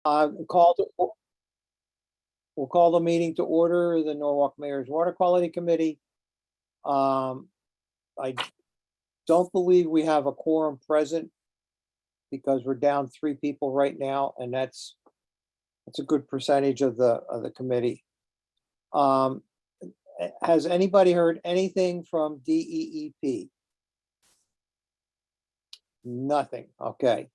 Call to, we'll call the meeting to order, the Norwalk Mayor's Water Quality Committee. I don't believe we have a quorum present because we're down 3 people right now, and that's a good percentage of the committee. Has anybody heard anything from DEEP? Nothing, okay.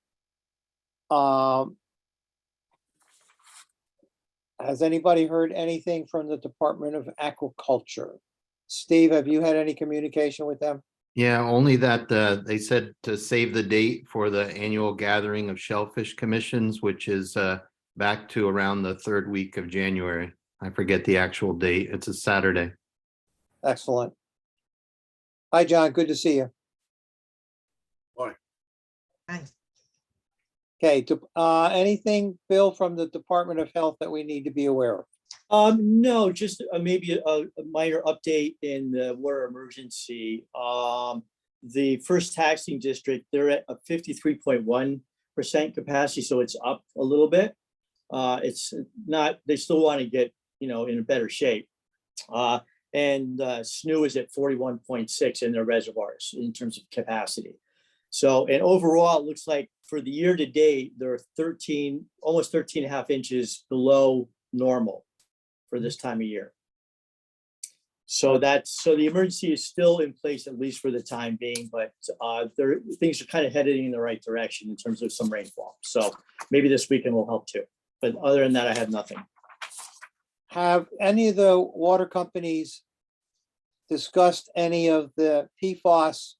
Has anybody heard anything from the Department of Aquaculture? Steve, have you had any communication with them? Yeah, only that they said to save the date for the annual gathering of shellfish commissions, which is back to around the 3rd week of January. I forget the actual date. It's a Saturday. Excellent. Hi, John. Good to see you. Hi. Okay, anything, Bill, from the Department of Health that we need to be aware of? No, just maybe a minor update in the water emergency. The first taxing district, they're at a 53.1% capacity, so it's up a little bit. It's not, they still want to get, in a better shape. And SNU is at 41.6 in their reservoirs in terms of capacity. So, and overall, it looks like for the year to date, they're almost 13.5 inches below normal for this time of year. So the emergency is still in place, at least for the time being, but things are kind of heading in the right direction in terms of some rainfall. So maybe this weekend will help too. But other than that, I have nothing. Have any of the water companies discussed any of the PFAS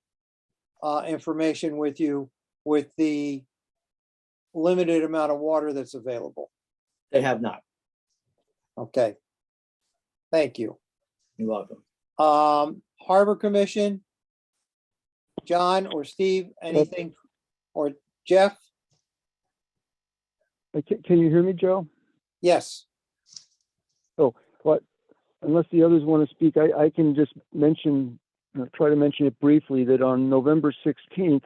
information with you with the limited amount of water that's available? They have not. Okay. Thank you. You're welcome. Harbor Commission, John or Steve, anything, or Jeff? Can you hear me, Joe? Yes. But unless the others want to speak, I can just mention, try to mention it briefly, that on November 16th,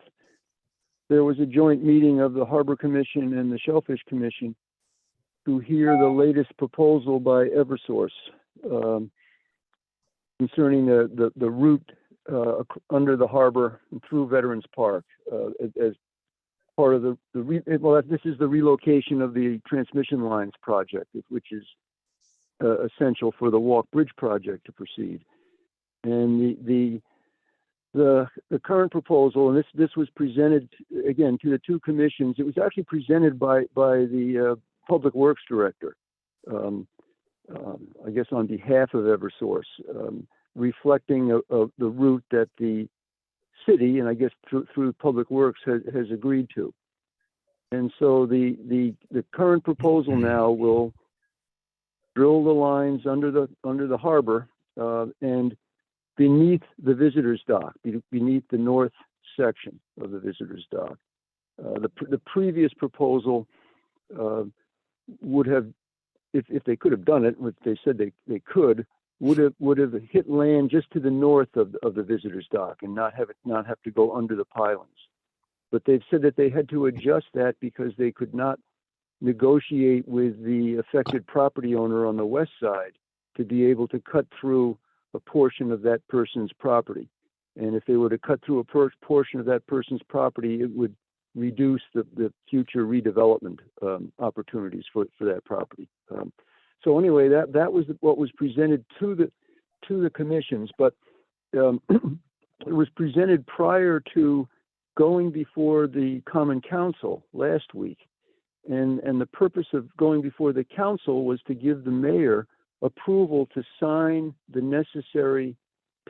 there was a joint meeting of the Harbor Commission and the Shellfish Commission to hear the latest proposal by Eversource concerning the route under the harbor and through Veterans Park as part of this is the relocation of the transmission lines project, which is essential for the Walk Bridge project to proceed. And the current proposal, and this was presented again to the 2 commissions. It was actually presented by the Public Works Director, I guess on behalf of Eversource, reflecting the route that the city, and I guess through Public Works, has agreed to. And so the current proposal now will drill the lines under the harbor and beneath the visitors dock, beneath the north section of the visitors dock. The previous proposal would have, if they could have done it, which they said they could, would have hit land just to the north of the visitors dock and not have to go under the pylons. But they've said that they had to adjust that because they could not negotiate with the affected property owner on the west side to be able to cut through a portion of that person's property. And if they were to cut through a portion of that person's property, it would reduce the future redevelopment opportunities for that property. So anyway, that was what was presented to the commissions, but it was presented prior to going before the Common Council last week. And the purpose of going before the council was to give the mayor approval to sign the necessary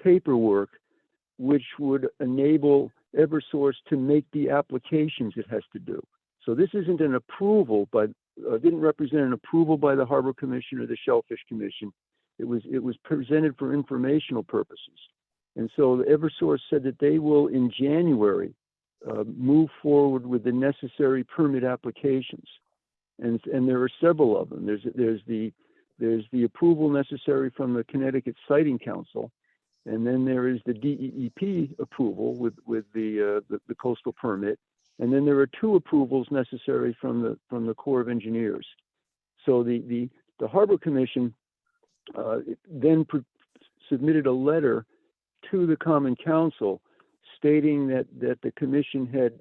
paperwork, which would enable Eversource to make the applications it has to do. So this isn't an approval, but didn't represent an approval by the Harbor Commission or the Shellfish Commission. It was presented for informational purposes. And so Eversource said that they will, in January, move forward with the necessary permit applications. And there are several of them. There's the approval necessary from the Connecticut Siting Council, and then there is the DEEP approval with the coastal permit, And then there are 2 approvals necessary from the Corps of Engineers. So the Harbor Commission then submitted a letter to the Common Council stating that the commission had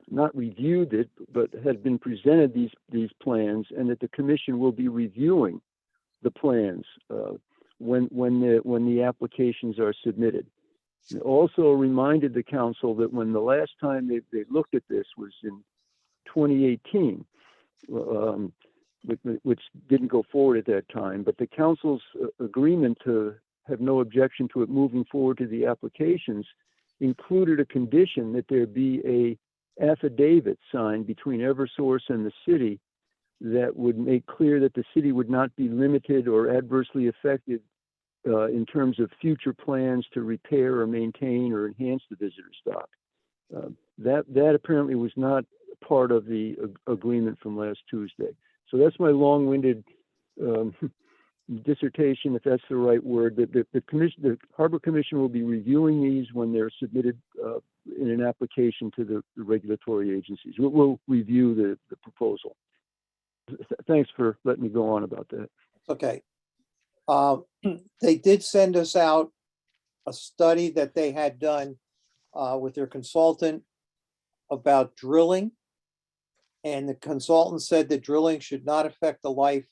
not reviewed it, but had been presented these plans, and that the commission will be reviewing the plans when the applications are submitted. It also reminded the council that when the last time they looked at this was in 2018, which didn't go forward at that time, but the council's agreement to have no objection to it moving forward to the applications included a condition that there be a affidavit signed between Eversource and the city that would make clear that the city would not be limited or adversely affected in terms of future plans to repair or maintain or enhance the visitor stock. That apparently was not part of the agreement from last Tuesday. So that's my long-winded dissertation, if that's the right word. The Harbor Commission will be reviewing these when they're submitted in an application to the regulatory agencies. We'll review the proposal. Thanks for letting me go on about that. Okay. They did send us out a study that they had done with their consultant about drilling. And the consultant said that drilling should not affect the life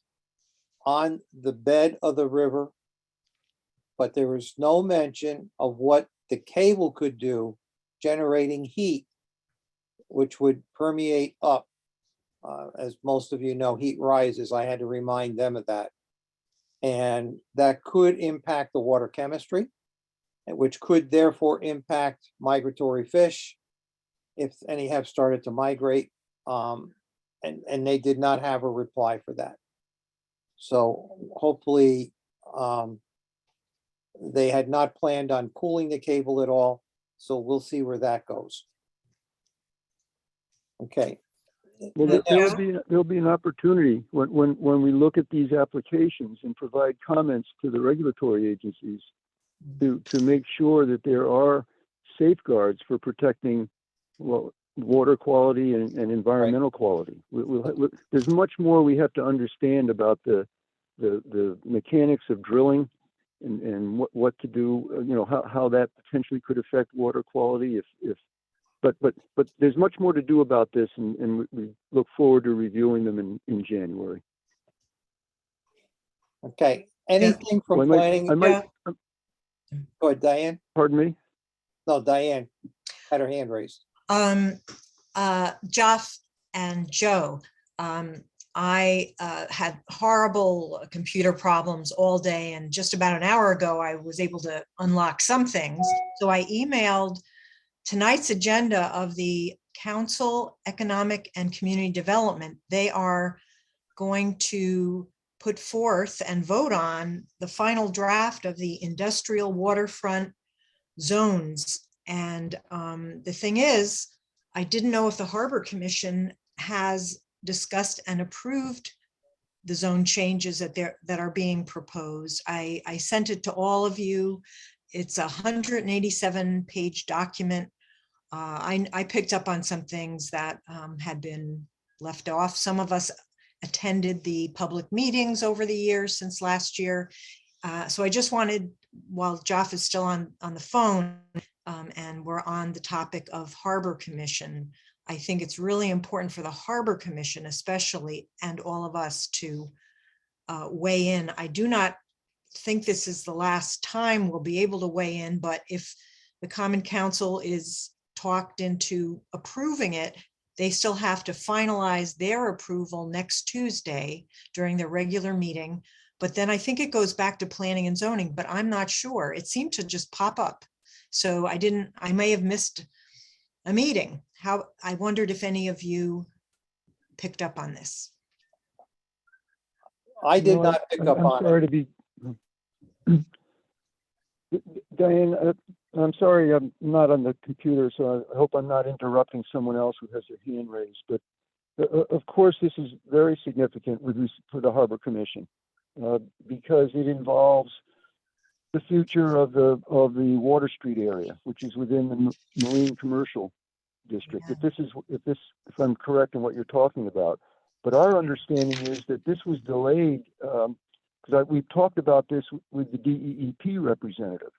on the bed of the river. But there was no mention of what the cable could do, generating heat, which would permeate up. As most of you know, heat rises. I had to remind them of that. And that could impact the water chemistry, which could therefore impact migratory fish, if any have started to migrate. And they did not have a reply for that. So hopefully they had not planned on cooling the cable at all. So we'll see where that goes. Okay. Well, The next- there'll be an opportunity when we look at these applications and provide comments to the regulatory agencies to make sure that there are safeguards for protecting water quality and environmental quality. There's much more we have to understand about the mechanics of drilling and what to do. You know, how that potentially could affect water quality But there's much more to do about this, and we look forward to reviewing them in January. Okay, anything from Well, planning? I might, Go ahead, Diane. pardon me? No, Diane had her hand raised. Jeff and Joe, I had horrible computer problems all day, and just about an hour ago, I was able to unlock some things. So I emailed tonight's agenda of the Council Economic and Community Development. They are going to put forth and vote on the final draft of the industrial waterfront zones. And the thing is, I didn't know if the Harbor Commission has discussed and approved the zone changes that are being proposed. I sent it to all of you. It's a 187-page document. I picked up on some things that had been left off. Some of us attended the public meetings over the years since last year. So I just wanted, while Jeff is still on the phone and we're on the topic of Harbor Commission, I think it's really important for the Harbor Commission especially, and all of us to weigh in. I do not think this is the last time we'll be able to weigh in, but if the Common Council is talked into approving it, they still have to finalize their approval next Tuesday during their regular meeting. But then I think it goes back to planning and zoning, but I'm not sure. It seemed to just pop up. So I may have missed a meeting. I wondered if any of you picked up on this. I did No, not pick up I'm on it. sorry to be, Diane, I'm sorry I'm not on the computer, so I hope I'm not interrupting someone else who has their hand raised. But of course, this is very significant for the Harbor Commission because it involves the future of the Water Street area, which is within the marine commercial district. Yeah. If I'm correct in what you're talking about. But our understanding is that this was delayed, because we've talked about this with the DEEP representative.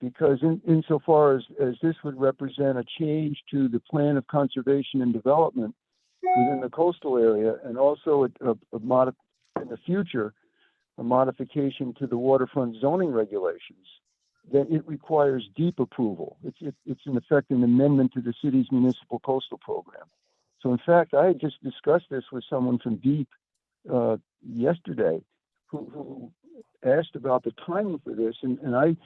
Because insofar as this would represent a change to the plan of conservation and development within the coastal area, and also in the future, a modification to the waterfront zoning regulations, then it requires deep approval. It's in effect an amendment to the city's municipal coastal program. So in fact, I had just discussed this with someone from DEEP yesterday, who asked about the timing for this, and I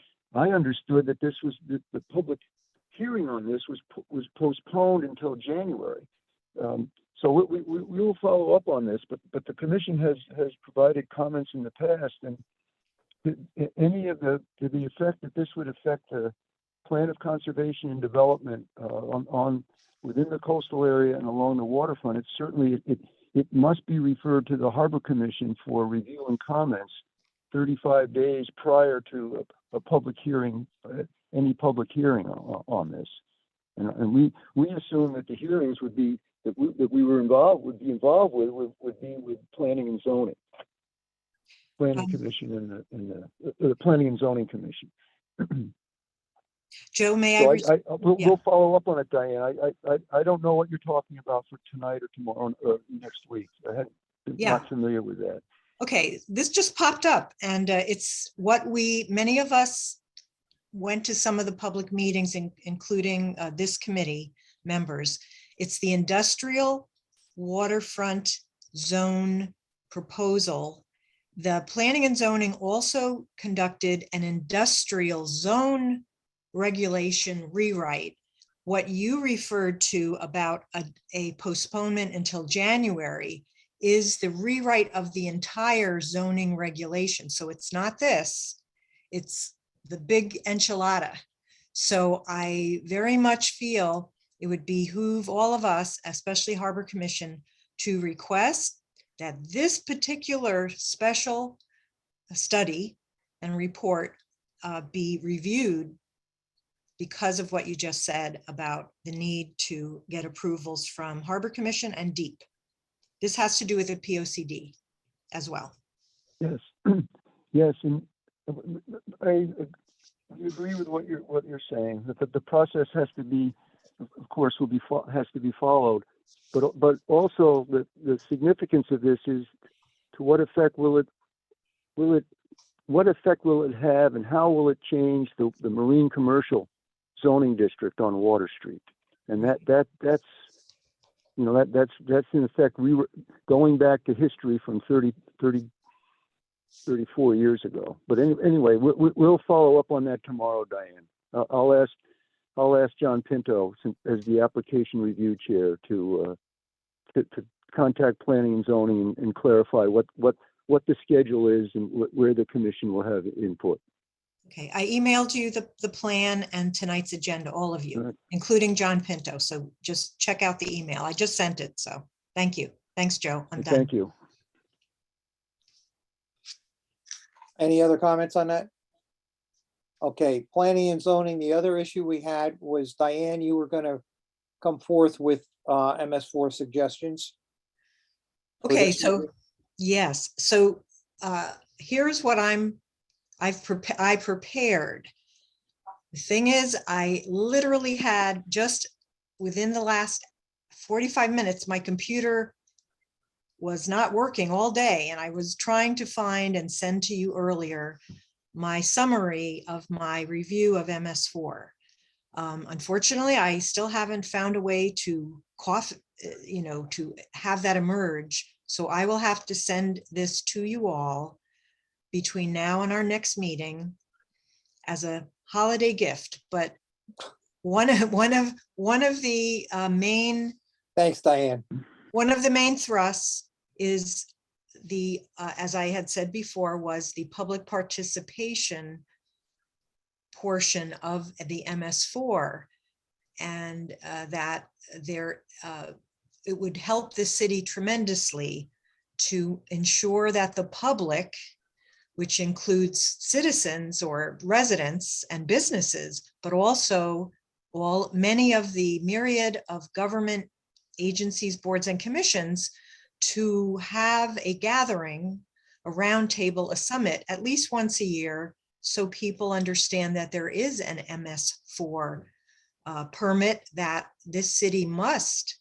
understood that this was the public hearing on this was postponed until January. So we will follow up on this, but the commission has provided comments in the past, and any of to the effect that this would affect the plan of conservation and development on within the coastal area and along the waterfront, it must be referred to the Harbor Commission for review and comments 35 days prior to a public hearing, any public hearing on this. And we assume that the hearings would be that we would be involved with planning and zoning, planning commission and the planning and zoning commission. Joe, may So I? we'll follow up on it, Diane. I don't know what you're talking about for tonight or tomorrow or next week. Not familiar with that. Okay, this just popped up, and it's what many of us went to some of the public meetings, including this committee members. It's the industrial waterfront zone proposal. The planning and zoning also conducted an industrial zone regulation rewrite. What you referred to about a postponement until January is the rewrite of the entire zoning regulation. So it's not this, it's the big enchilada. So I very much feel it would behoove all of us, especially Harbor Commission, to request that this particular special study and report be reviewed because of what you just said about the need to get approvals from Harbor Commission and DEEP. This has to do with the POCD as well. Yes, yes, and I agree with what you're saying. That the process has to be, of course, has to be followed. But also the significance of this is to what effect will it have, and how will it change the marine commercial zoning district on Water Street? And that's in effect going back to history from 34 years ago. But anyway, we'll follow up on that tomorrow, Diane. I'll ask John Pinto as the application review chair to contact planning and zoning and clarify what the schedule is and where the commission will have input. Okay, I emailed you the plan and tonight's agenda, all of you, including John Pinto. So just check out the email. I just sent it. So thank you. Thanks, Joe. I'm done. Thank you. Any other comments on that? Okay, planning and zoning, the other issue we had was, Diane, you were gonna come forth with MS4 suggestions. for Okay, this so meeting? yes, so here's what I prepared. The thing is, I literally had just within the last 45 minutes, my computer was not working all day, and I was trying to find and send to you earlier my summary of my review of MS4. Unfortunately, I still haven't found a way to to have that emerge. So I will have to send this to you all between now and our next meeting as a holiday gift. But one of the main Thanks, Diane. one of the main thrusts is as I had said before, was the public participation portion of the MS4, and that it would help the city tremendously to ensure that the public, which includes citizens or residents and businesses, but also many of the myriad of government agencies, boards, and commissions to have a gathering, a roundtable, a summit, at least once a year, so people understand that there is an MS4 permit that this city must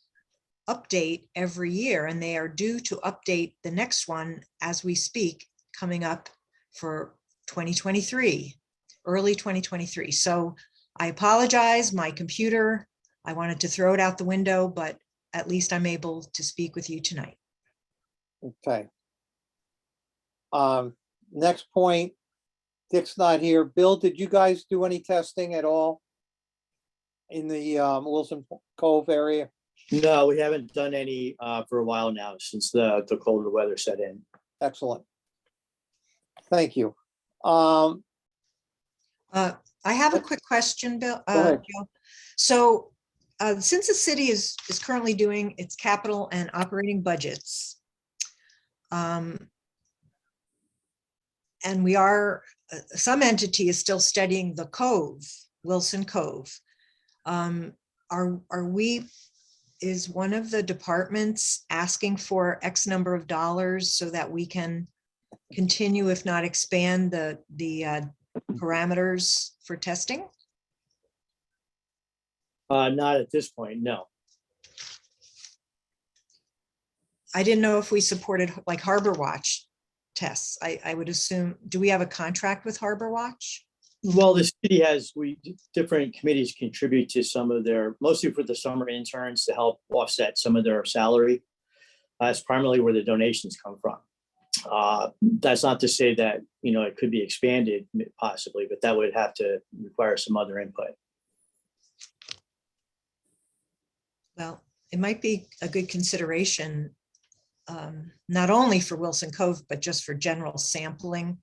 update every year, and they are due to update the next one as we speak, coming up for 2023, early 2023. So I apologize, my computer, I wanted to throw it out the window, but at least I'm able to speak with you tonight. Okay. Next point, Dick's not here. Bill, did you guys do any testing at all in the Wilson Cove area? No, we haven't done any for a while now since the colder weather set in. Excellent. Thank you. I have a quick question, Bill. ahead. Joe. So since the city is currently doing its capital and operating budgets, and we are, some entity is still studying the Cove, Wilson Cove. Is one of the departments asking for X number of dollars so that we can continue, if not expand, the parameters for testing? Not at this point, no. I didn't know if we supported like Harbor Watch tests. I would assume, do we have a contract with Harbor Watch? Well, the city has, different committees contribute to some of their, mostly for the summer interns to help offset some of their salary. That's primarily where the donations come from. That's not to say that, it could be expanded possibly, but that would have to require some other input. Well, it might be a good consideration, not only for Wilson Cove, but just for general sampling.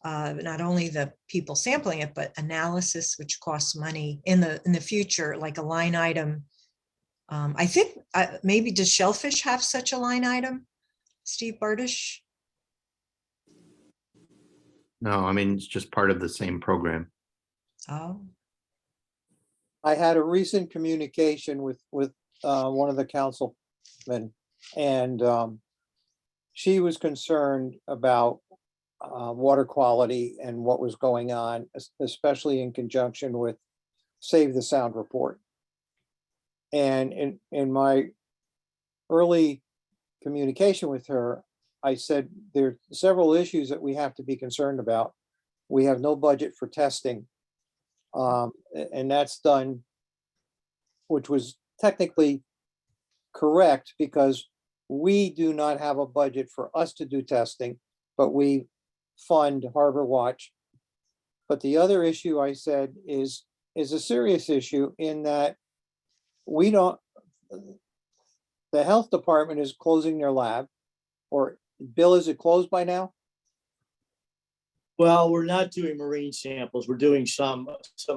Not only the people sampling it, but analysis, which costs money in the future, like a line item. I think maybe does Shellfish have such a line item, Steve Bardish? No, I mean, it's just part of the same program. Oh, I had a recent communication with one of the councilmen, and she was concerned about water quality and what was going on, especially in conjunction with Save the Sound report. And in my early communication with her, I said there are several issues that we have to be concerned about. We have no budget for testing, and that's done, which was technically correct because we do not have a budget for us to do testing, but we fund Harbor Watch. But the other issue I said is a serious issue in that the health department is closing their lab, or Bill, is it closed by now? Well, we're not doing marine samples. We're doing some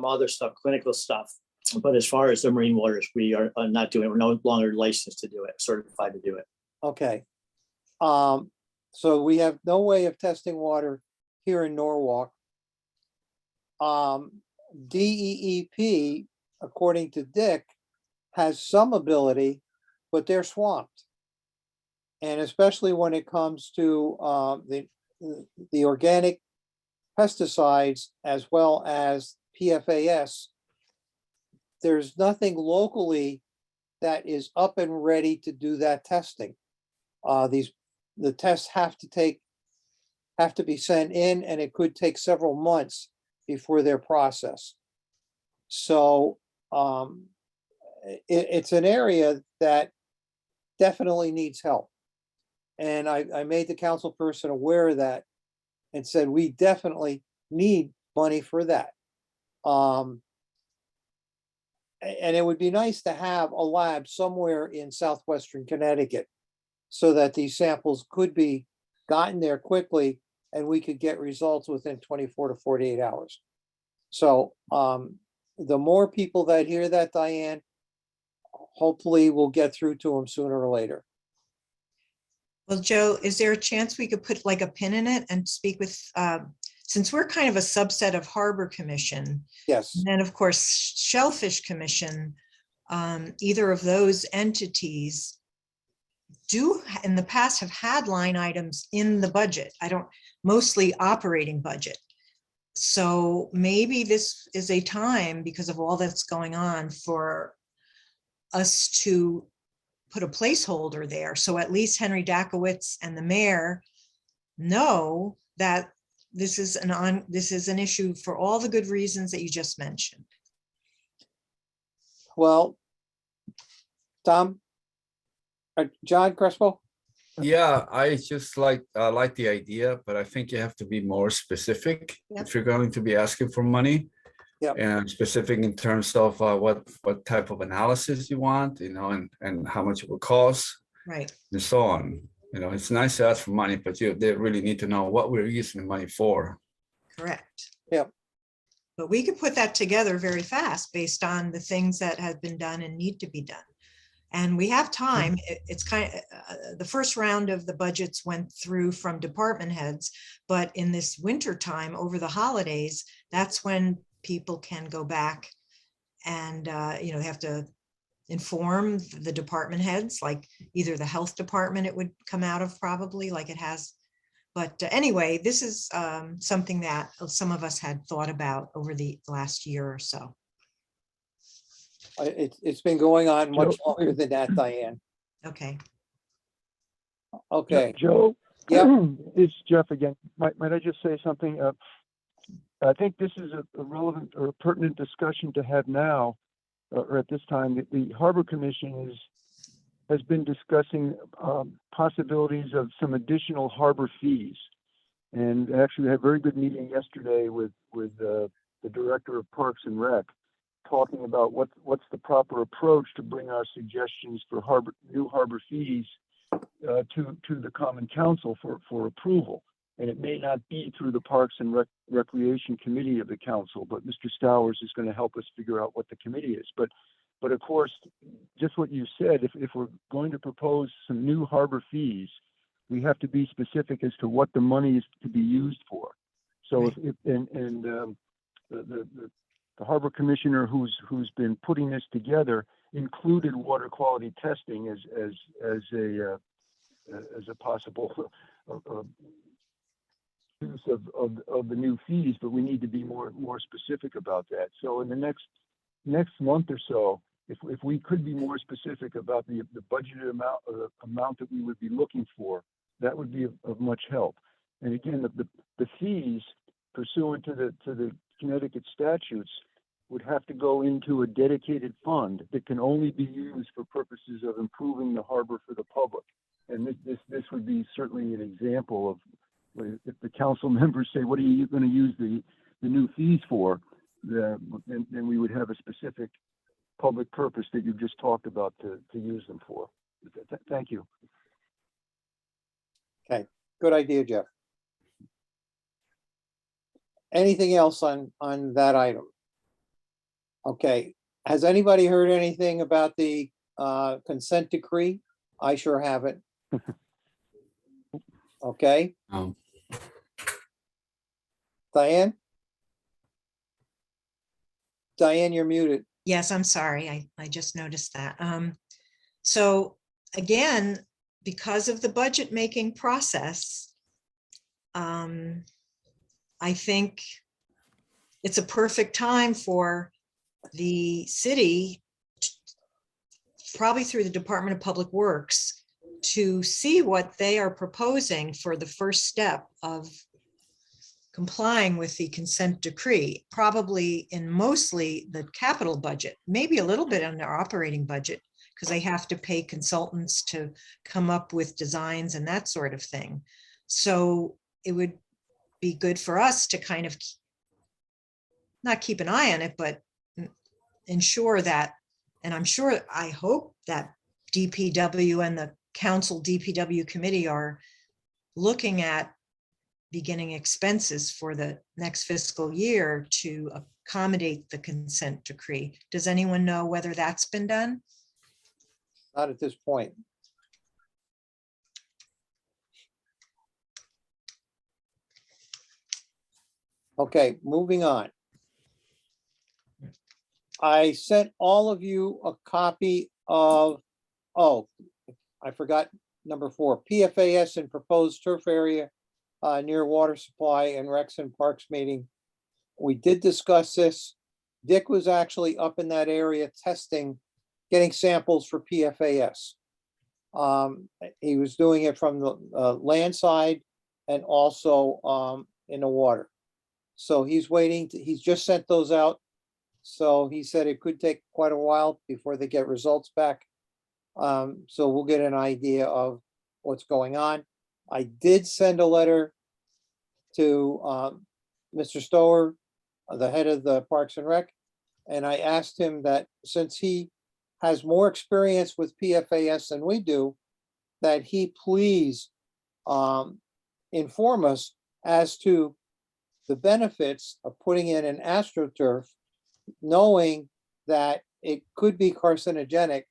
other stuff, clinical stuff. But as far as the marine waters, we are not doing it. We're no longer licensed to do it, certified to do it. Okay. So we have no way of testing water here in Norwalk. DEEP, according to Dick, has some ability, but they're swamped. And especially when it comes to the organic pesticides as well as PFAS, there's nothing locally that is up and ready to do that testing. The tests have to be sent in, and it could take several months before they're processed. So it's an area that definitely needs help. And I made the council person aware of that and said, we definitely need money for that. And it would be nice to have a lab somewhere in southwestern Connecticut so that these samples could be gotten there quickly and we could get results within 24 to 48 hours. So the more people that hear that, Diane, hopefully we'll get through to them sooner or later. well, Joe, is there a chance we could put like a pin in it and speak with since we're kind of a subset of Harbor Commission, Yes, and then of course Shellfish Commission, either of those entities do in the past have had line items in the budget. Mostly operating budget. So maybe this is a time, because of all that's going on, for us to put a placeholder there. So at least Henry Dakowitz and the mayor know that this is an issue for all the good reasons that you just mentioned. well, Tom? John Crespo? Yeah, I just like the idea, but I think you have to be more specific Yep. if you're going to be asking for money. Yep. And specific in terms of what type of analysis you want, and how much it will cost Right. and so on. It's nice to ask for money, but they really need to know what we're using the money for. Correct. Yep. But we could put that together very fast based on the things that have been done and need to be done. And we have time. It's kind of, the first round of the budgets went through from department heads, but in this winter time over the holidays, that's when people can go back and, they have to inform the department heads, like either the health department it would come out of probably, like it has. But anyway, this is something that some of us had thought about over the last year or so. It's been going on much longer than that, Diane. Okay. Okay, Joe? Yep. It's Jeff again. Might I just say something? I think this is a relevant or a pertinent discussion to have now, or at this time. The Harbor Commission has been discussing possibilities of some additional harbor fees. And actually, we had a very good meeting yesterday with the Director of Parks and Rec, talking about what's the proper approach to bring our suggestions for new harbor fees to the Common Council for approval. And it may not be through the Parks and Recreation Committee of the Council, but Mr. Stowers is going to help us figure out what the committee is. But of course, just what you said, if we're going to propose some new harbor fees, we have to be specific as to what the money is to be used for. So Right. The Harbor Commissioner who's been putting this together included water quality testing as a possible use of the new fees, but we need to be more specific about that. So in the next month or so, if we could be more specific about the budgeted amount that we would be looking for, that would be of much help. And again, the fees pursuant to the Connecticut statutes would have to go into a dedicated fund that can only be used for purposes of improving the harbor for the public. And this would be certainly an example of, if the council members say, what are you going to use the new fees for? Then we would have a specific public purpose that you just talked about to use them for. Thank you. okay, good idea, Jeff. Anything else on that item? Okay, has anybody heard anything about the consent decree? I sure haven't. Okay, Diane? Diane, you're muted. Yes, I'm sorry. I just noticed that. So again, because of the budget making process, I think it's a perfect time for the city, probably through the Department of Public Works, to see what they are proposing for the first step of complying with the consent decree, probably in mostly the capital budget, maybe a little bit on their operating budget, because they have to pay consultants to come up with designs and that sort of thing. So it would be good for us to kind of not keep an eye on it, but ensure that, and I hope that DPW and the council DPW committee are looking at beginning expenses for the next fiscal year to accommodate the consent decree. Does anyone know whether that's been done? Not at this point. Okay, moving on. I sent all of you a copy of, oh, I forgot number 4, PFAS and proposed turf area near water supply and Rex and Parks meeting. We did discuss this. Dick was actually up in that area testing, getting samples for PFAS. He was doing it from the land side and also in the water. So he's waiting, he's just sent those out. So he said it could take quite a while before they get results back. So we'll get an idea of what's going on. I did send a letter to Mr. Stower, the head of the Parks and Rec, and I asked him that since he has more experience with PFAS than we do, that he please inform us as to the benefits of putting in an AstroTurf, knowing that it could be carcinogenic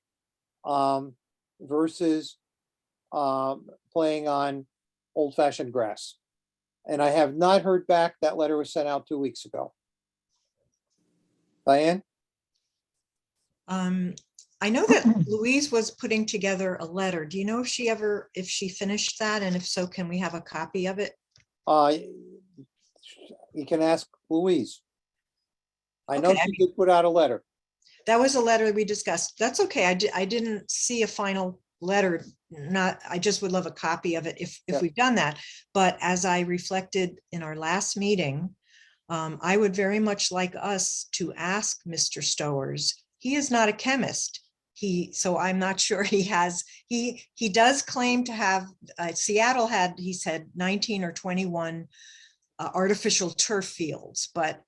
versus playing on old-fashioned grass. And I have not heard back. That letter was sent out 2 weeks ago. Diane? I know that Louise was putting together a letter. Do you know if she finished that? And if so, can we have a copy of it? You can ask Louise. I know Okay, she did put out a letter. That was a letter we discussed. That's okay. I didn't see a final letter. I just would love a copy of it if Yeah. we've done that. But as I reflected in our last meeting, I would very much like us to ask Mr. Stowers. He is not a chemist. So I'm not sure he does claim to have, Seattle had, he said 19 or 21 artificial turf fields, but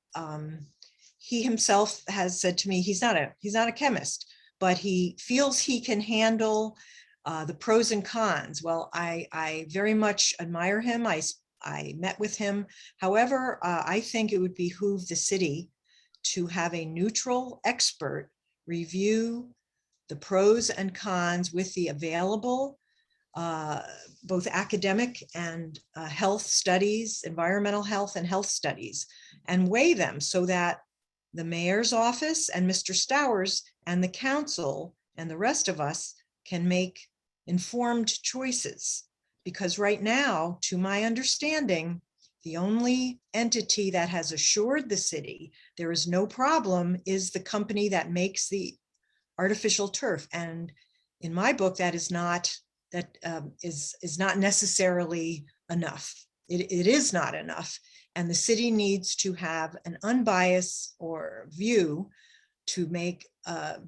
he himself has said to me, he's not a chemist, but he feels he can handle the pros and cons. Well, I very much admire him. I met with him. However, I think it would behoove the city to have a neutral expert review the pros and cons with the available both academic and health studies, environmental health and health studies, and weigh them so that the mayor's office and Mr. Stowers and the council and the rest of us can make informed choices. Because right now, to my understanding, the only entity that has assured the city there is no problem is the company that makes the artificial turf. And in my book, that is not necessarily enough. It is not enough. And the city needs to have an unbiased or view to make,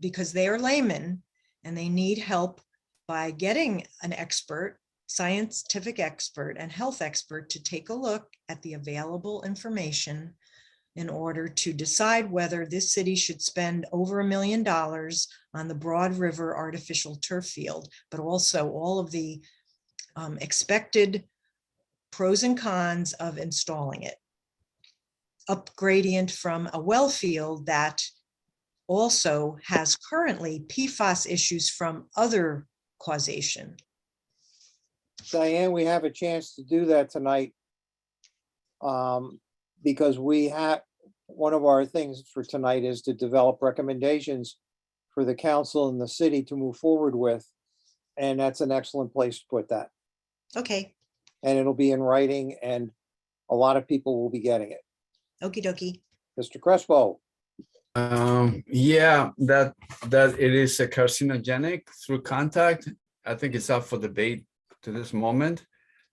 because they are laymen and they need help by getting an expert, scientific expert and health expert to take a look at the available information in order to decide whether this city should spend over $1 million on the Broad River artificial turf field, but also all of the expected pros and cons of installing it. Up gradient from a well field that also has currently PFAS issues from other causation. Diane, we have a chance to do that tonight. Because we have, one of our things for tonight is to develop recommendations for the council and the city to move forward with. And that's an excellent place to put that. Okay, And it'll be in writing and a lot of people will be getting it. okie dokie. Mr. Crespo, Yeah, that it is a carcinogenic through contact. I think it's up for debate to this moment.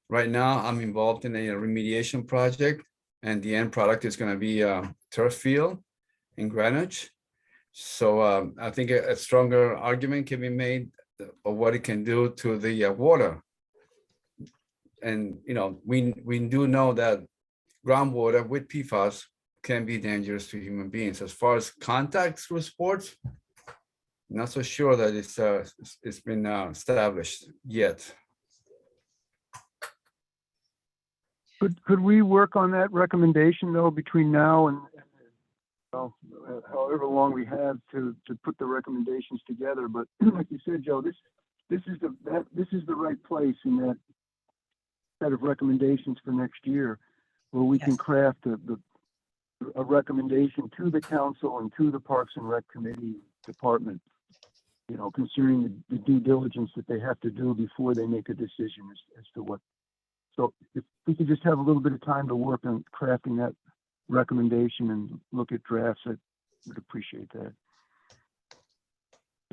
Right now, I'm involved in a remediation project, and the end product is going to be a turf field in Greenwich. So I think a stronger argument can be made of what it can do to the water. And we do know that groundwater with PFAS can be dangerous to human beings. As far as contact through sports, not so sure that it's been established yet. Could we work on that recommendation though between now and well, however long we have to put the recommendations together? But like you said, Joe, this is the right place in that set of recommendations for next year, where we can Yes. craft the a recommendation to the council and to the Parks and Rec Committee department, you know, concerning the due diligence that they have to do before they make a decision as to what. So if we could just have a little bit of time to work on crafting that recommendation and look at drafts, I would appreciate that.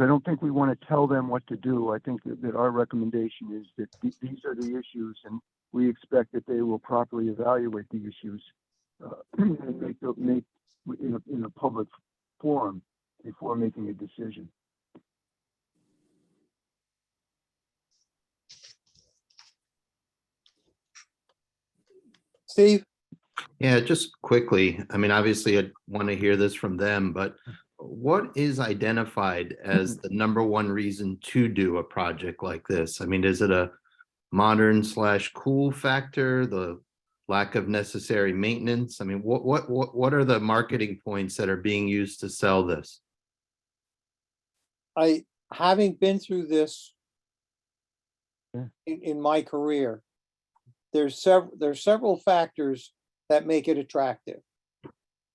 I don't think we want to tell them what to do. I think that our recommendation is that these are the issues, and we expect that they will properly evaluate the issues and make in a public forum before making a decision. Steve? Yeah, just quickly, I mean, obviously I want to hear this from them, but what is identified as the number one reason to do a project like this? I mean, is it a modern/cool factor, the lack of necessary maintenance? I mean, what are the marketing points that are being used to sell this? Having been through this Yeah. in my career, there's several factors that make it attractive.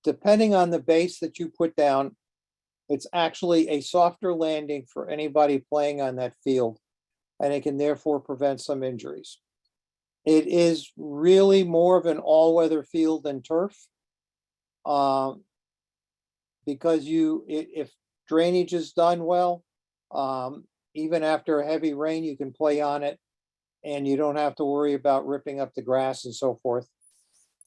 Depending on the base that you put down, it's actually a softer landing for anybody playing on that field, and it can therefore prevent some injuries. It is really more of an all-weather field than turf. Because if drainage is done well, even after a heavy rain, you can play on it and you don't have to worry about ripping up the grass and so forth.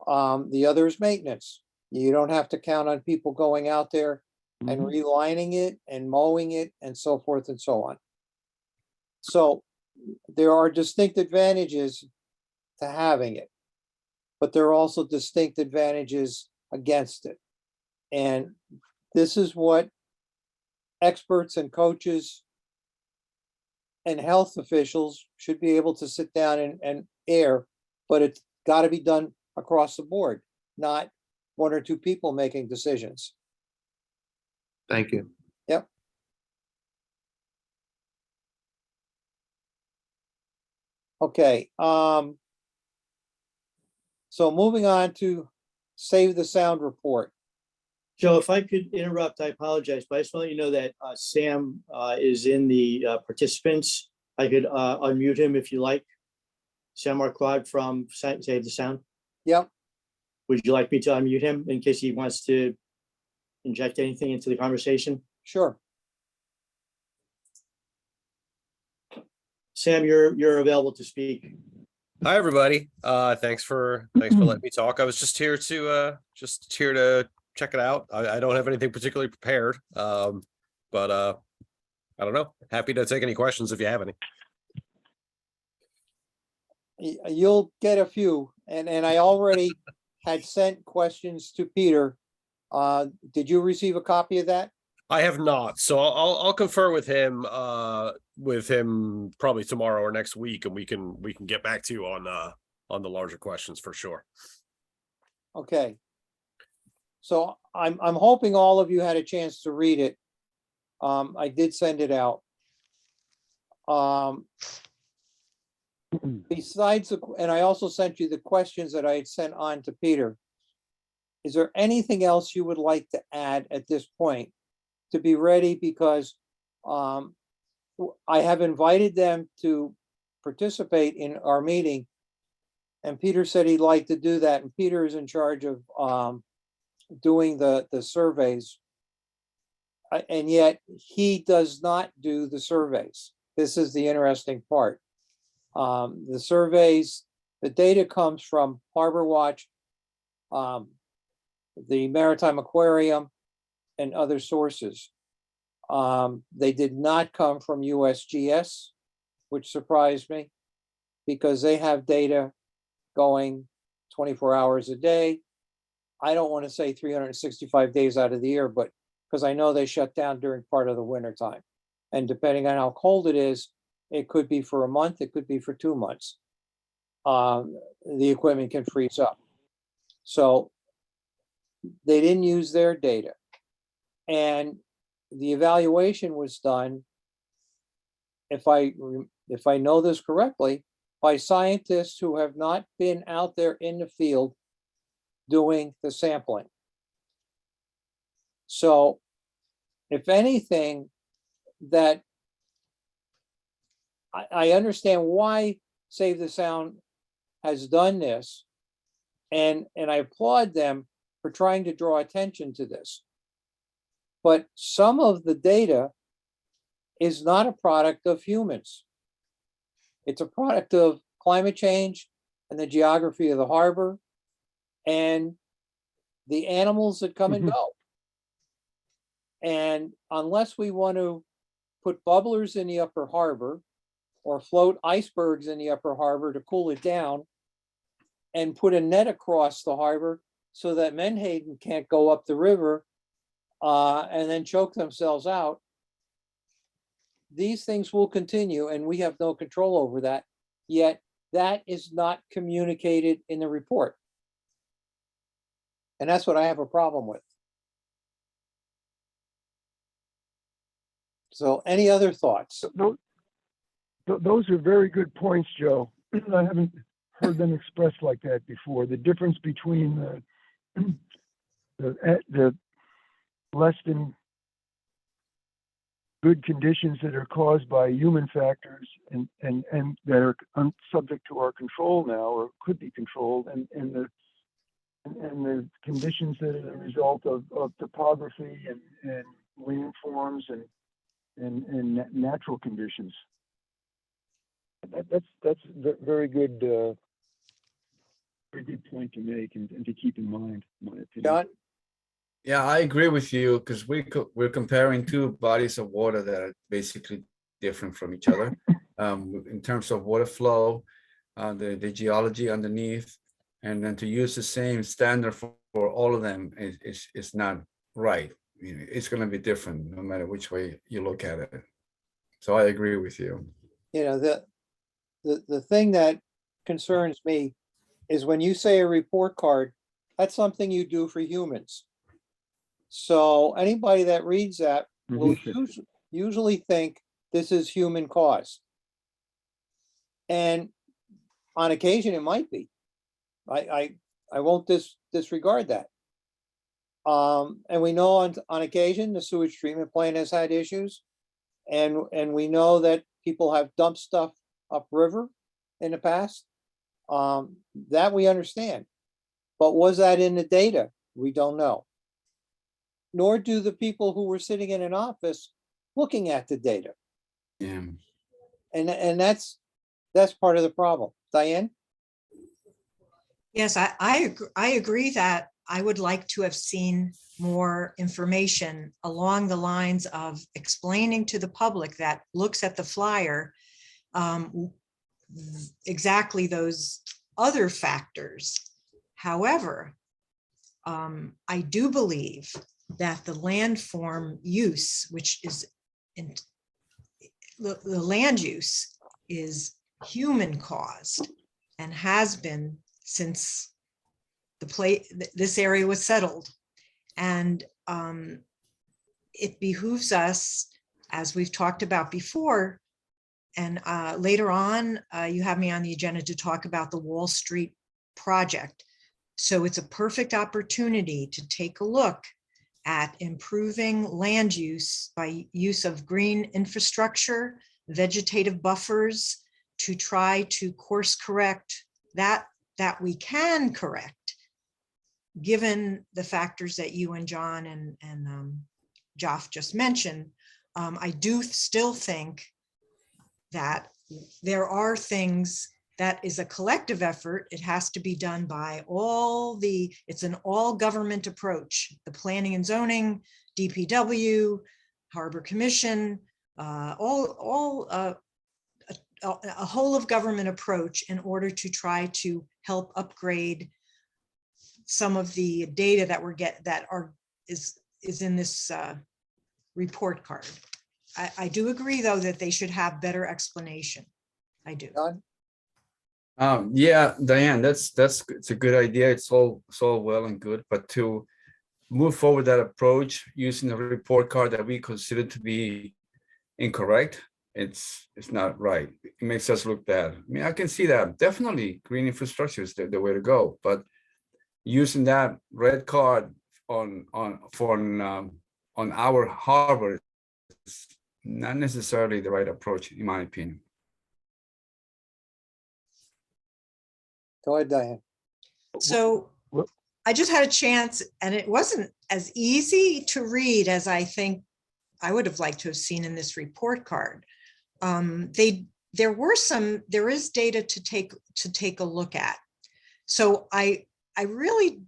The other is maintenance. You don't have to count on people going out there and relining it and mowing it and so forth and so on. So there are distinct advantages to having it, but there are also distinct advantages against it. And this is what experts and coaches and health officials should be able to sit down and air, but it's got to be done across the board, not one or two people making decisions. Thank you. Yep. Okay, so moving on to Save the Sound report. Joe, if I could interrupt, I apologize, but I just want to let you know that Sam is in the participants. I could unmute him if you like. Sam Marquardt from Save the Sound. Yep, Would you like me to unmute him in case he wants to inject anything into the conversation? sure. Sam, you're available to speak. Hi, everybody. Thanks for letting me talk. I was just here to check it out. I don't have anything particularly prepared. But I don't know. Happy to take any questions if you have any. You'll get a few, and I already had sent questions to Peter. Did you receive a copy of that? I have not, so I'll confer with him probably tomorrow or next week, and we can get back to you on the larger questions for sure. Okay. So I'm hoping all of you had a chance to read it. I did send it out. Besides, and I also sent you the questions that I had sent on to Peter. Is there anything else you would like to add at this point to be ready? Because I have invited them to participate in our meeting, and Peter said he'd like to do that. And Peter is in charge of doing the surveys, and yet he does not do the surveys. This is the interesting part. The surveys, the data comes from Harbor Watch, the Maritime Aquarium, and other sources. They did not come from USGS, which surprised me, because they have data going 24 hours a day. I don't want to say 365 days out of the year, but because I know they shut down during part of the winter time. And depending on how cold it is, it could be for a month, it could be for 2 months. The equipment can freeze up. So they didn't use their data. And the evaluation was done, if I know this correctly, by scientists who have not been out there in the field doing the sampling. So if anything, that I understand why Save the Sound has done this. And I applaud them for trying to draw attention to this. But some of the data is not a product of humans. It's a product of climate change and the geography of the harbor and the animals that come and go. And unless we want to put bubblers in the upper harbor or float icebergs in the upper harbor to cool it down and put a net across the harbor so that Menhaden can't go up the river and then choke themselves out, these things will continue and we have no control over that. Yet that is not communicated in the report. And that's what I have a problem with. So any other thoughts? Those are very good points, Joe. I haven't heard them expressed like that before. The difference between the less than good conditions that are caused by human factors and that are subject to our control now or could be controlled, and the conditions that are the result of topography and landforms and natural conditions. That's very good point to make and to keep in mind, in my opinion. John? Yeah, I agree with you because we're comparing two bodies of water that are basically different from each other in terms of water flow, the geology underneath, and then to use the same standard for all of them is not right. You know, it's going to be different no matter which way you look at it. So I agree with you. You know, the thing that concerns me is when you say a report card, that's something you do for humans. So anybody that reads that will usually think this is human caused. And on occasion, it might be. I won't disregard that. And we know on occasion, the sewage treatment plant has had issues. And we know that people have dumped stuff upriver in the past. That we understand. But was that in the data? We don't know. Nor do the people who were sitting in an office looking at the data. Yeah. And that's part of the problem. Diane? Yes, I agree that I would like to have seen more information along the lines of explaining to the public that looks at the flyer exactly those other factors. However, I do believe that the landform use, which is the land use, is human caused and has been since this area was settled. And it behooves us, as we've talked about before, and later on, you have me on the agenda to talk about the Wall Street project. So it's a perfect opportunity to take a look at improving land use by use of green infrastructure, vegetative buffers, to try to course correct that we can correct, given the factors that you and John and Joff just mentioned. I do still think that there are things that is a collective effort. It has to be done by it's an all government approach, the planning and zoning, DPW, Harbor Commission, a whole of government approach in order to try to help upgrade some of the data that is in this report card. I do agree, though, that they should have better explanation. I do. John? Yeah, Diane, it's a good idea. It's all well and good, but to move forward that approach using a report card that we consider to be incorrect, it's not right. It makes us look bad. I mean, I can see that. Definitely green infrastructure is the way to go, but using that red card on our harbor is not necessarily the right approach, in my opinion. Go ahead, Diane. So Well- I just had a chance and it wasn't as easy to read as I think I would have liked to have seen in this report card. There is data to take a look at. So I really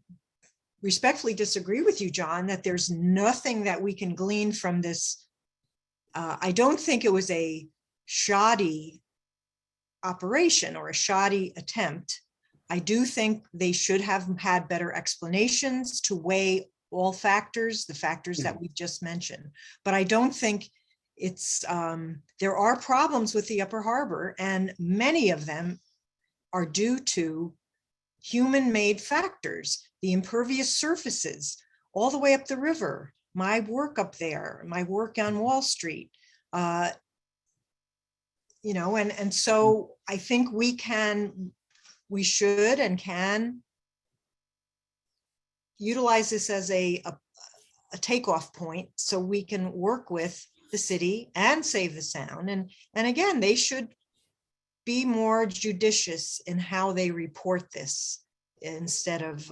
respectfully disagree with you, John, that there's nothing that we can glean from this. I don't think it was a shoddy operation or a shoddy attempt. I do think they should have had better explanations to weigh all factors, the factors that we've just mentioned. But I don't think it's, there are problems with the Upper Harbor, and many of them are due to human-made factors, the impervious surfaces, all the way up the river, my work up there, my work on Wall Street. You know, and so I think we should and can utilize this as a takeoff point so we can work with the city and save the sound. And again, they should be more judicious in how they report this instead of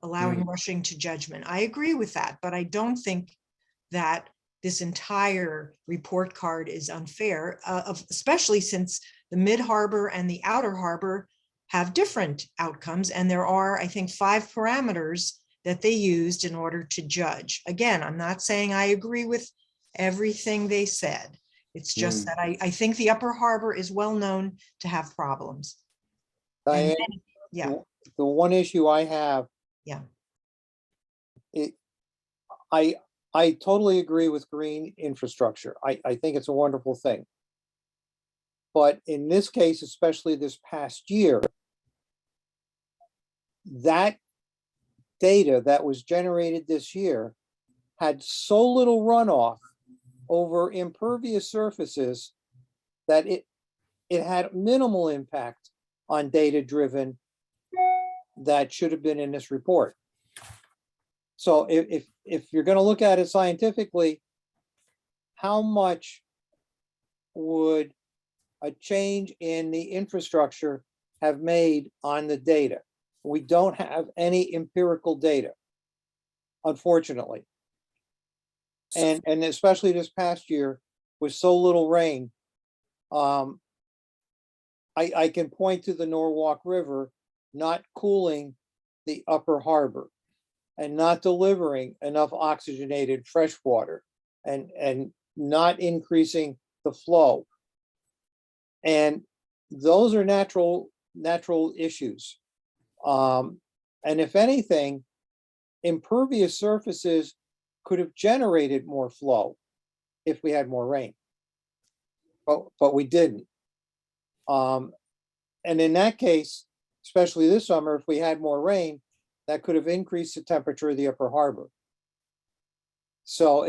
allowing rushing to judgment. I agree with that, but I don't think that this entire report card is unfair, especially since the Mid Harbor and the Outer Harbor have different outcomes. And there are, I think, 5 parameters that they used in order to judge. Again, I'm not saying I agree with everything they said. It's just that I think the Upper Harbor is well known to have problems. And Diane, yeah, the one issue I have. Yeah. I totally agree with green infrastructure. I think it's a wonderful thing. But in this case, especially this past year, that data that was generated this year had so little runoff over impervious surfaces that it had minimal impact on data-driven that should have been in this report. So if you're going to look at it scientifically, how much would a change in the infrastructure have made on the data? We don't have any empirical data, unfortunately. And especially this past year with so little rain, I can point to the Norwalk River not cooling the Upper Harbor and not delivering enough oxygenated fresh water and not increasing the flow. And those are natural issues. And if anything, impervious surfaces could have generated more flow if we had more rain. But we didn't. And in that case, especially this summer, if we had more rain, that could have increased the temperature of the Upper Harbor. So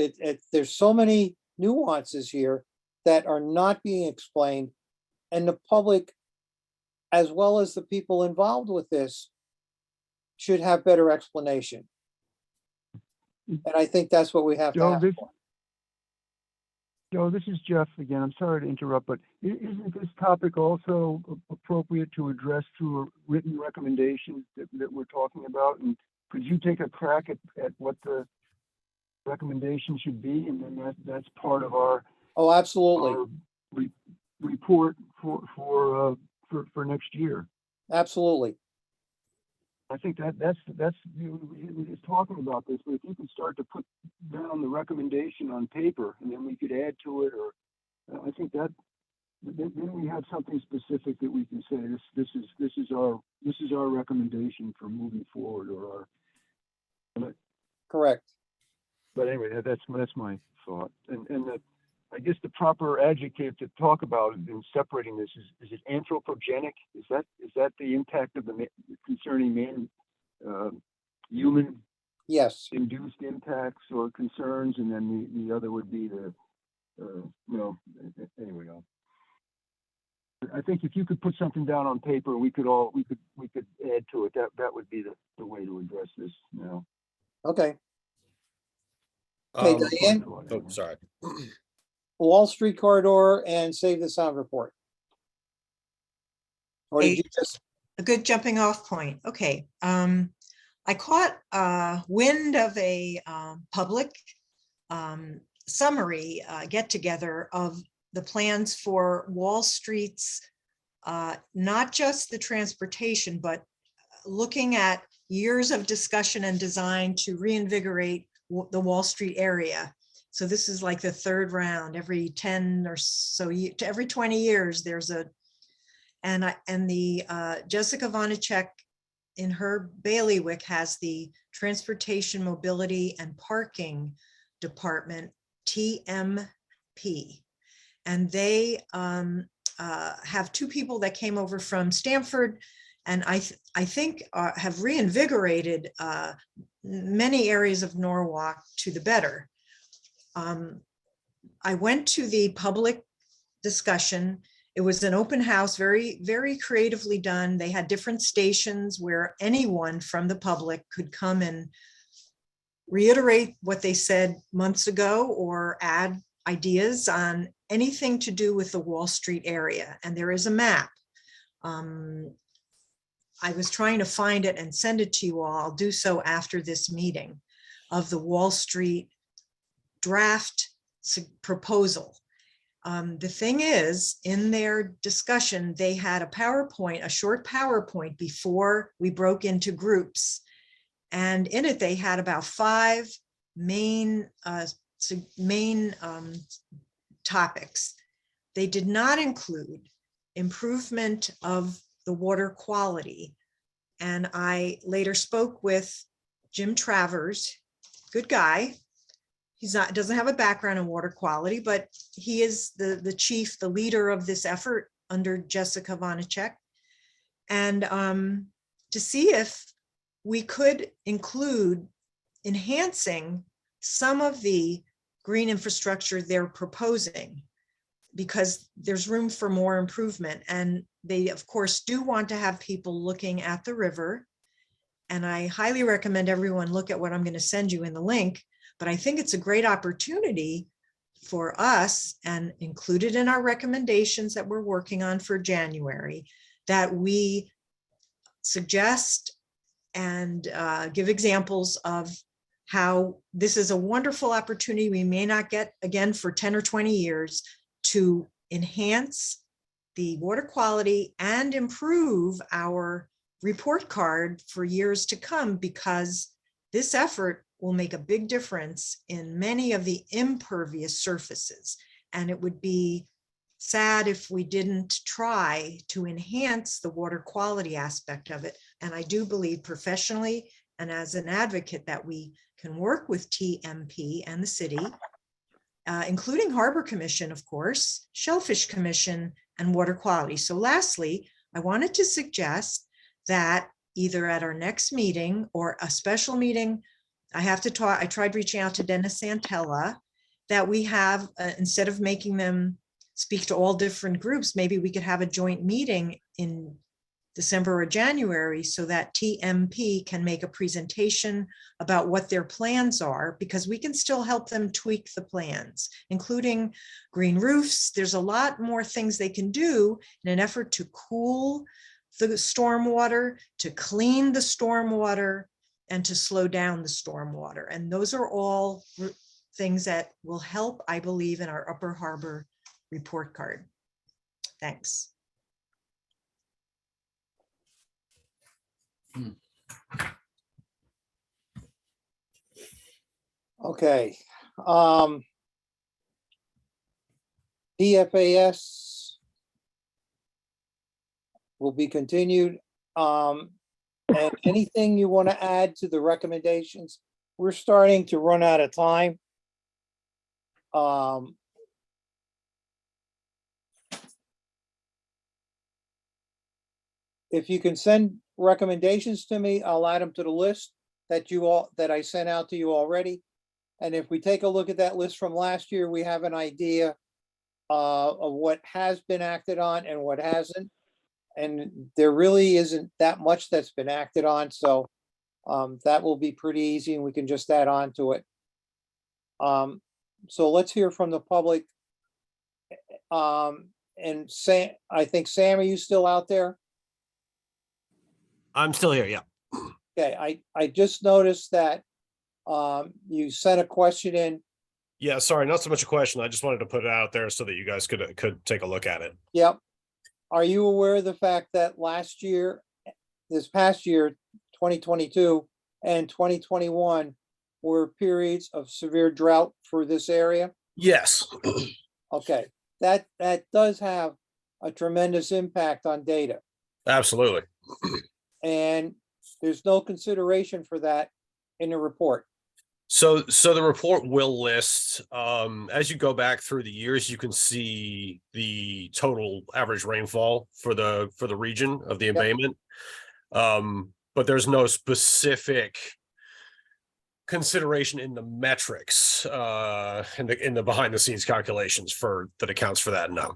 there's so many nuances here that are not being explained, and the public, as well as the people involved with this, should have better explanation. And I think that's what we have to Joe, have. Joe, this is Jeff again. I'm sorry to interrupt, but isn't this topic also appropriate to address through a written recommendation that we're talking about? And could you take a crack at what the recommendation should be? And then that's part of our Oh, absolutely. our report for next year. Absolutely. I think that's we're just talking about this, but if you can start to put down the recommendation on paper and then we could add to it, or I think that then we have something specific that we can say this is our recommendation for moving forward, or our. Correct. But anyway, that's my thought, and I guess the proper adjective to talk about in separating this is it anthropogenic? Is that the impact of concerning human Yes. induced impacts or concerns, and then the other would be the anyway. I think if you could put something down on paper, we could add to it. That would be the way to address this now. Okay. Okay, Um, Diane, oh, sorry. Wall Street corridor and Save the Sound report. Or did Hey. you just, A good jumping off point. Okay. I caught wind of a public summary get together of the plans for Wall Street's, not just the transportation, but looking at years of discussion and design to reinvigorate the Wall Street area. So this is like the third round. Every 10 or so, every 20 years, there's a, and Jessica Vonacek in her bailiwick has the Transportation, Mobility and Parking Department, TMP. And they have two people that came over from Stamford, and I think have reinvigorated many areas of Norwalk to the better. I went to the public discussion. It was an open house, very, very creatively done. They had different stations where anyone from the public could come and reiterate what they said months ago or add ideas on anything to do with the Wall Street area. And there is a map. I was trying to find it and send it to you all. I'll do so after this meeting, of the Wall Street draft proposal. The thing is, in their discussion, they had a PowerPoint, a short PowerPoint before we broke into groups. And in it, they had about 5 main topics. They did not include improvement of the water quality. And I later spoke with Jim Travers, good guy. He's not, doesn't have a background in water quality, but he is the chief, the leader of this effort under Jessica Vonacek. And to see if we could include enhancing some of the green infrastructure they're proposing, because there's room for more improvement. And they, of course, do want to have people looking at the river. And I highly recommend everyone look at what I'm going to send you in the link. But I think it's a great opportunity for us, and included in our recommendations that we're working on for January, that we suggest and give examples of how this is a wonderful opportunity we may not get again for 10 or 20 years to enhance the water quality and improve our report card for years to come, because this effort will make a big difference in many of the impervious surfaces. And it would be sad if we didn't try to enhance the water quality aspect of it. And I do believe professionally and as an advocate that we can work with TMP and the city, including Harbor Commission, of course, Shellfish Commission, and water quality. So lastly, I wanted to suggest that either at our next meeting or a special meeting, I tried reaching out to Dennis Santella, that we have, instead of making them speak to all different groups, maybe we could have a joint meeting in December or January so that TMP can make a presentation about what their plans are, because we can still help them tweak the plans, including green roofs. There's a lot more things they can do in an effort to cool the stormwater, to clean the stormwater, and to slow down the stormwater. And those are all things that will help, I believe, in our Upper Harbor report card. Thanks. okay. PFAS will be continued. And anything you want to add to the recommendations? We're starting to run out of time. If you can send recommendations to me, I'll add them to the list that I sent out to you already. And if we take a look at that list from last year, we have an idea of what has been acted on and what hasn't. And there really isn't that much that's been acted on. So That will be pretty easy and we can just add on to it. So let's hear from the public. And Sam, I think Sam, are you still out there? I'm still here, yeah. Okay, I just noticed that you sent a question in. Yeah, sorry, not so much a question. I just wanted to put it out there so that you guys could take a look at it. Yep. Are you aware of the fact that last year, this past year, 2022 and 2021 were periods of severe drought for this area? Yes. Okay, that does have a tremendous impact on data, Absolutely. and there's no consideration for that in the report. So the report will list, as you go back through the years, you can see the total average rainfall for the region of the embayment. But there's no specific consideration in the metrics, in the behind the scenes calculations that accounts for that. No.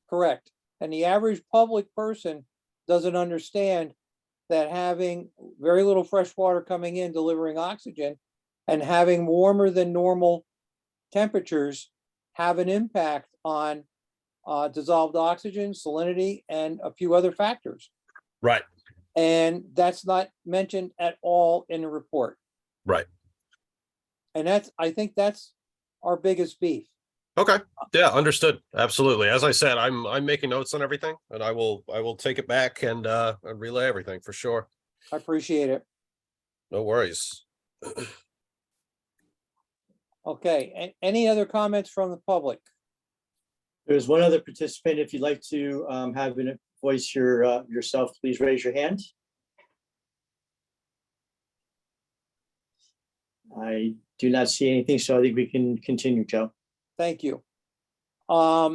Correct. And the average public person doesn't understand that having very little fresh water coming in, delivering oxygen, and having warmer than normal temperatures have an impact on dissolved oxygen, salinity, and a few other factors. Right. And that's not mentioned at all in the report. Right. And I think that's our biggest beef. Okay. Yeah, understood. Absolutely. As I said, I'm making notes on everything, and I will take it back and relay everything for sure. I appreciate it. No worries. Okay, any other comments from the public? There's one other participant. If you'd like to have a voice yourself, please raise your hand. I do not see anything, so I think we can continue, Joe. Thank you. I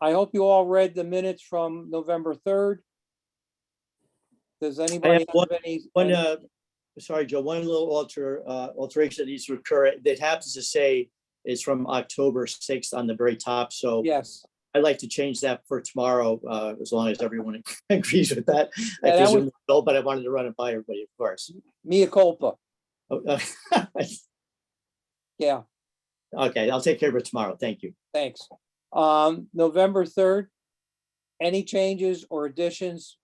hope you all read the minutes from November 3rd. Does anybody one- have any? Sorry, Joe, one little alteration that needs to occur that happens to say is from October 6th on the very top. So Yes, I'd like to change that for tomorrow, as long as everyone agrees with that. I Yeah, that presume they will, but I wanted to run it by everybody, of course. mea culpa. Yeah, Okay, I'll take care of it tomorrow. Thank you. thanks. November 3rd, any changes or additions?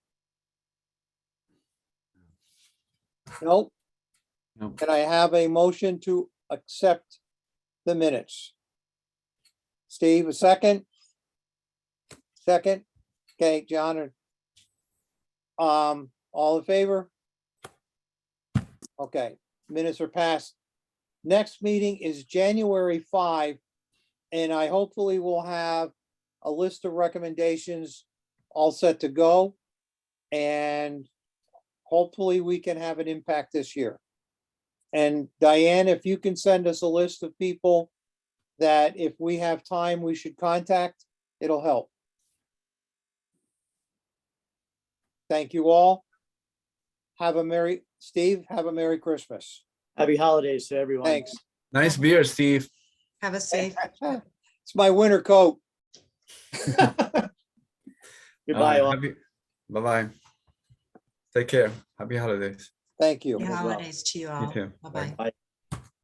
Nope. Nope. Can I have a motion to accept the minutes? Steve, a second? Second? Okay, John. All in favor? Okay, minutes are passed. Next meeting is January 5, and I hopefully will have a list of recommendations all set to go. And hopefully we can have an impact this year. And Diane, if you can send us a list of people that if we have time, we should contact, it'll help. Thank you all. Steve, have a Merry Christmas. Happy holidays to everyone. Thanks. Nice beer, Steve. Have a safe. It's my winter coat. Goodbye. all. Bye-bye. Take care. Happy holidays. Thank you. Happy as well. holidays to you all. You too. Bye-bye. Bye.